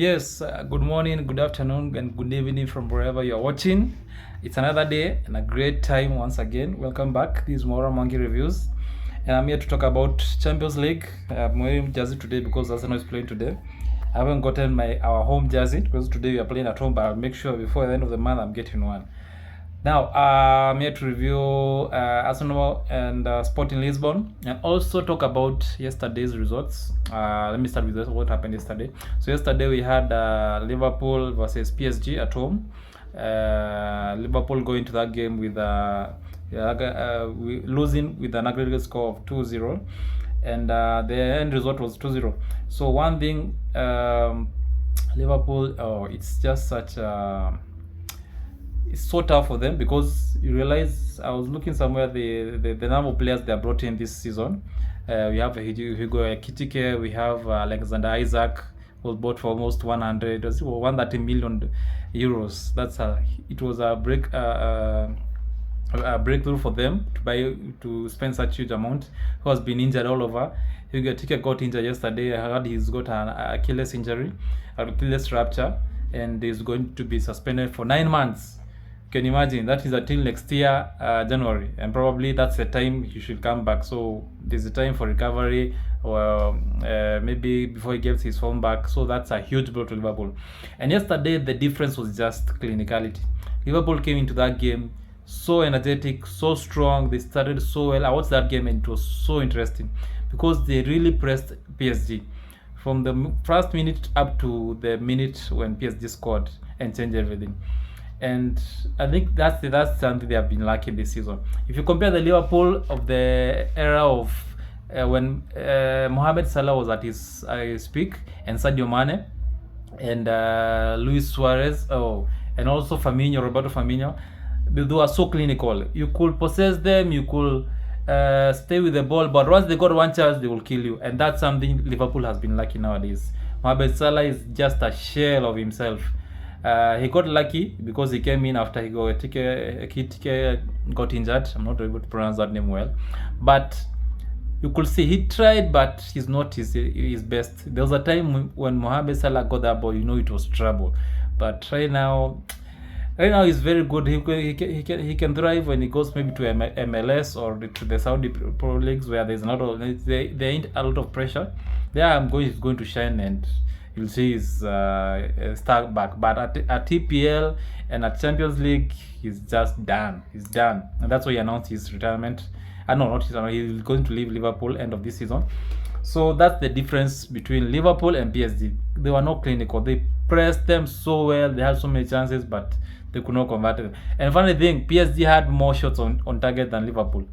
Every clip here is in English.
Yes, good morning, good afternoon, and good evening from wherever you're watching. It's another day and a great time once again. Welcome back. This is Mora Monkey Reviews, and I'm here to talk about Champions League. I'm wearing jersey today because Arsenal is playing today. I haven't gotten our home jersey because today we are playing at home, but I'll make sure before the end of the month I'm getting one. Now, I'm here to review Arsenal and Sporting Lisbon, and also talk about yesterday's results. Let me start with what happened yesterday. So yesterday we had Liverpool versus PSG at home. Liverpool going to that game with losing with an aggregate score of 2-0, and the end result was 2-0. So one thing, Liverpool, it's just such it's so tough for them because you realize I was looking somewhere the number of players they have brought in this season. We have Hugo Ekitike, we have Alexander Isaac, was bought for almost 130 million euros. It was a breakthrough for them to spend such huge amount. Who has been injured all over. Hugo Ekitike got injured yesterday. I heard he's got an Achilles injury, Achilles rupture, and is going to be suspended for 9 months. Can you imagine? That is until next year, January, and probably that's the time he should come back. So there's a time for recovery, or maybe before he gets his form back. So that's a huge blow to Liverpool. And yesterday, the difference was just clinicality. Liverpool came into that game so energetic, so strong. They started so well. I watched that game and it was so interesting because they really pressed PSG from the first minute up to the minute when PSG scored and changed everything. And I think that's something they have been lacking this season. If you compare the Liverpool of the era of when Mohamed Salah was at his peak, and Sadio Mane, and Luis Suarez, and also Roberto Firmino, they were so clinical. You could possess them, you could stay with the ball, but once they got one chance, they will kill you. And that's something Liverpool has been lacking nowadays. Mohamed Salah is just a shell of himself. He got lucky because he came in after Ekitike got injured. I'm not able to pronounce that name well, but you could see he tried, but he's not his best. There was a time when Mohamed Salah got that ball, it was trouble. But right now he's very good. He can thrive when he goes maybe to MLS or to the Saudi Pro Leagues where there ain't a lot of pressure. There he's going to shine, and you'll see his start back. But at EPL and at Champions League, he's just done. He's done, and that's why he announced his retirement. He's going to leave Liverpool end of this season. So that's the difference between Liverpool and PSG. They were not clinical. They pressed them so well. They had so many chances, but they could not convert them. And funny thing, PSG had more shots on target than Liverpool.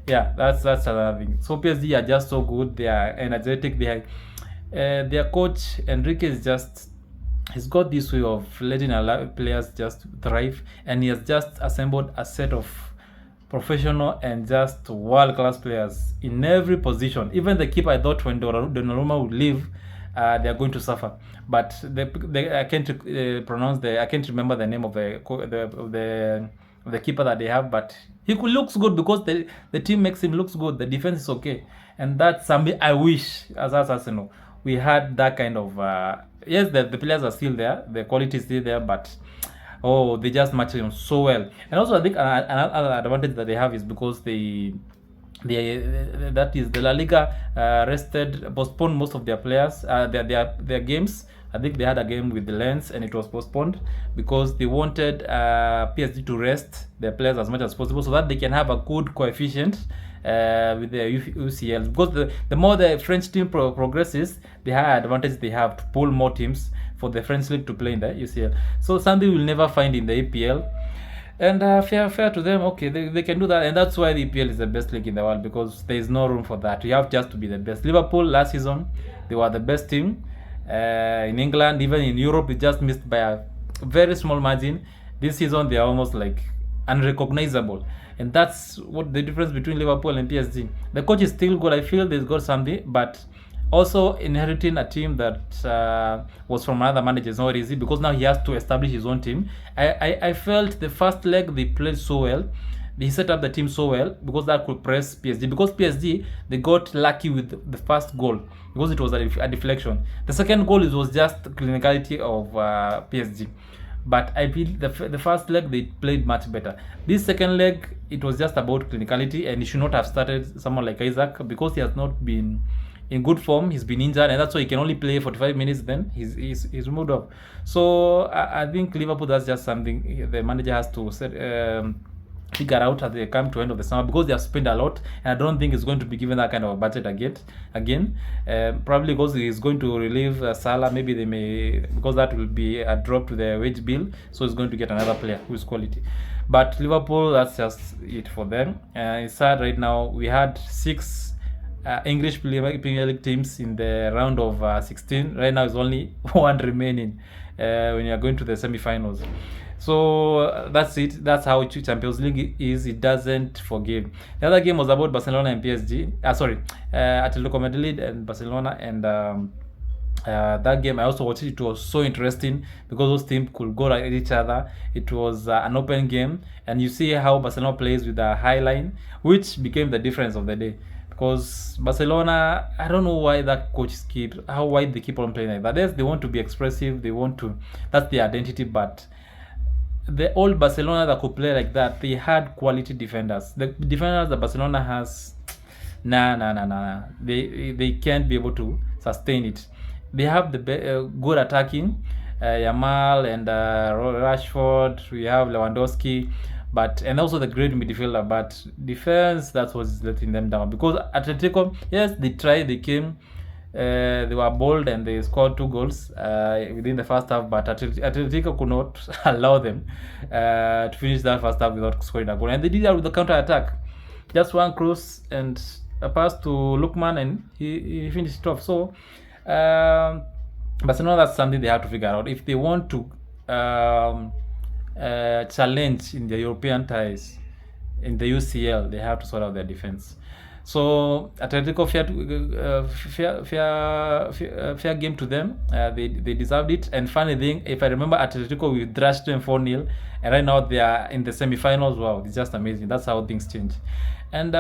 Yeah, that's another thing. So PSG are just so good. They are energetic. Their coach Enrique he's got this way of letting players just thrive, and he has just assembled a set of professional and just world-class players in every position. Even the keeper, I thought when Donnarumma would leave, they are going to suffer. But I can't I can't remember the name of the keeper that they have, but he looks good because the team makes him looks good. The defense is okay, and that's something I wish as Arsenal we had that kind of. Yes, the players are still there, the quality is still there, but they just match them so well. And also I think another advantage that they have is because that is the La Liga postponed most of their players, their games. I think they had a game with the Lens and it was postponed because they wanted PSG to rest their players as much as possible so that they can have a good coefficient with the UCL. Because the more the French team progresses, the higher advantage they have to pull more teams for the French league to play in the UCL. So something we'll never find in the EPL. And fair to them, okay, they can do that. And that's why the EPL is the best league in the world, because there is no room for that. You have just to be the best. Liverpool last season, they were the best team in England. Even in Europe, it just missed by a very small margin. This season, they are almost like unrecognizable. And that's what the difference between Liverpool and PSG. The coach is still good. I feel they've got something, but also inheriting a team that was from another manager is not easy, because now he has to establish his own team. I felt the first leg they played so well. he set up the team so well because that could press PSG. Because PSG, they got lucky with the first goal because it was a deflection. The second goal, it was just clinicality of PSG. But I feel the first leg they played much better. This second leg, it was just about clinicality, and he should not have started someone like Isaac because he has not been in good form. He's been injured, and that's why he can only play 45 minutes. Then he's removed off. So I think Liverpool, that's just something the manager has to figure out as they come to end of the summer, because they have spent a lot, and I don't think it's going to be given that kind of a budget again. Probably because he's going to relieve Salah. Maybe they may, because that will be a drop to the wage bill, so he's going to get another player who is quality. But Liverpool, that's just it for them. It's sad right now. We had 6 English Premier League teams in the round of 16. Right now, it's only 1 remaining when you are going to the semi-finals. So that's it. That's how Champions League is. It doesn't forgive. The other game was about Barcelona and PSG. Atletico Madrid and Barcelona, and that game I also watched. It was so interesting because those teams could go at each other. It was an open game, and you see how Barcelona plays with a high line, which became the difference of the day. Because Barcelona, I don't know why that coach why they keep on playing like that. Yes, they want to be expressive. They want to. That's their identity, but the old Barcelona that could play like that, they had quality defenders. The defenders that Barcelona has, nah. They can't be able to sustain it. They have the good attacking, Yamal and Rashford. We have Lewandowski, and also the great midfielder. But defense, that's what's letting them down. Because Atletico, yes, they tried. They came. They were bold and they scored 2 goals within the first half, but Atletico could not allow them to finish that first half without scoring a goal. And they did that with the counter attack. Just one cross and a pass to Lookman, and he finished it off. So Barcelona, that's something they have to figure out if they want to challenge in the European ties in the UCL. They have to sort out their defense. So Atletico, fair game to them. They deserved it. And funny thing, if I remember, Atletico, we thrashed them 4-0, and right now they are in the semi-finals. Wow, it's just amazing. That's how things change. And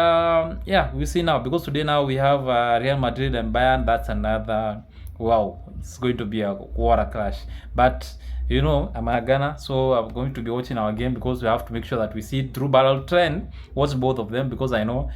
we see now, because today now we have Real Madrid and Bayern. That's another, wow, it's going to be a water clash. But you know, I'm a Ghana, so I'm going to be watching our game because we have to make sure that we see it through. But I'll try and watch both of them because I know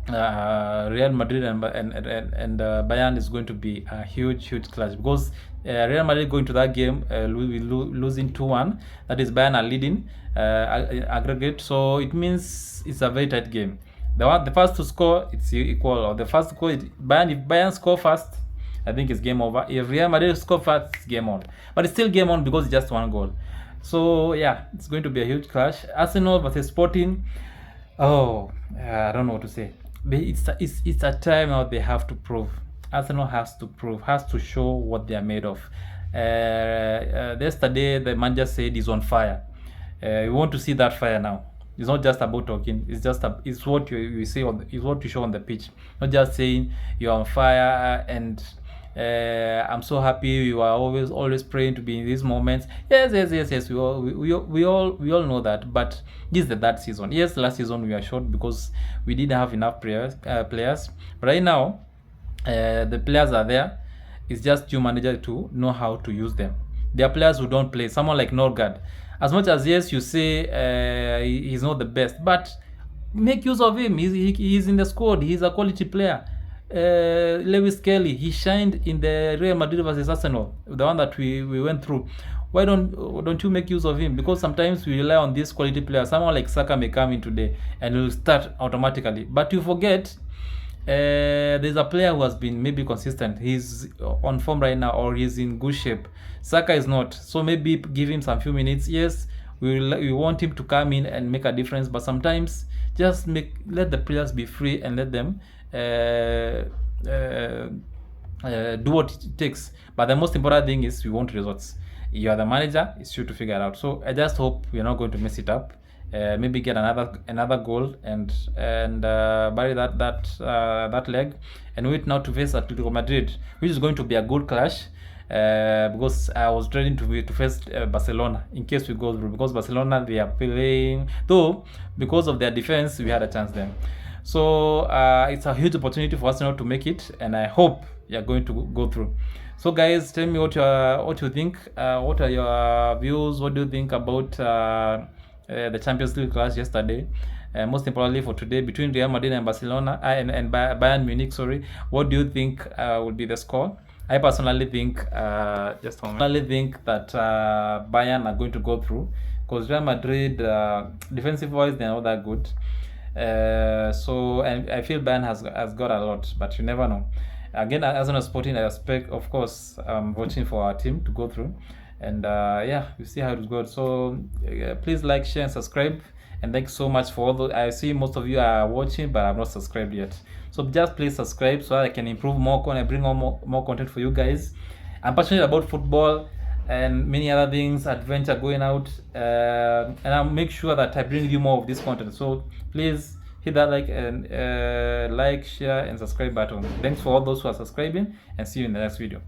Real Madrid and Bayern is going to be a huge clash, because Real Madrid going to that game losing 2-1. That is, Bayern are leading aggregate, so it means it's a very tight game. The first to score, it's equal, or the first to score, if Bayern score first, I think it's game over. If Real Madrid score first, it's game on. But it's still game on because it's just 1 goal. So yeah, it's going to be a huge clash. Arsenal versus Sporting. I don't know what to say. It's a time now they have to prove. Arsenal has to show what they are made of. Yesterday the manager said he's on fire. We want to see that fire now. It's not just about talking. It's what you say it's what you show on the pitch. Not just saying you're on fire and I'm so happy. You are always praying to be in these moments. Yes. We all know that. But this is the third season. Yes, last season we were short because we didn't have enough players. But right now, the players are there. It's just you manager to know how to use them. There are players who don't play. Someone like Norgard. As much as yes, you say he's not the best, but make use of him. He's in the squad. He's a quality player. Lewis Kelly, he shined in the Real Madrid versus Arsenal, the one that we went through. Why don't you make use of him? Because sometimes we rely on this quality player. Someone like Saka may come in today and will start automatically, but you forget there's a player who has been maybe consistent. He's on form right now, or he's in good shape. Saka is not, so maybe give him some few minutes. Yes, we want him to come in and make a difference, but sometimes just let the players be free and let them do what it takes. But the most important thing is we want results. You are the manager, it's you to figure it out. So I just hope we're not going to mess it up. Maybe get another goal and bury that leg, and wait now to face Atletico Madrid, which is going to be a good clash. because I was ready to face Barcelona in case we go through, because Barcelona, they are playing, though because of their defense we had a chance then. So it's a huge opportunity for Arsenal to make it, and I hope you are going to go through. So guys, tell me what you think. What are your views? What do you think about the Champions League clash yesterday? Most importantly for today, between Real Madrid and Barcelona and Bayern Munich. Sorry, what do you think would be the score? I personally think that Bayern are going to go through, because Real Madrid, defensive wise, they're not that good. So, and I feel Bayern has got a lot, but you never know. Again, as an sporting aspect, of course, I'm watching for our team to go through, and yeah, we see how it goes. So please like, share, and subscribe. And thanks so much for all the, I see most of you are watching, but I'm not subscribed yet. So just please subscribe so that I can improve more content, bring on more content for you guys. I'm passionate about football and many other things, adventure, going out, and I'll make sure that I bring you more of this content. So please hit that like and like, share, and subscribe button. Thanks for all those who are subscribing, and see you in the next video.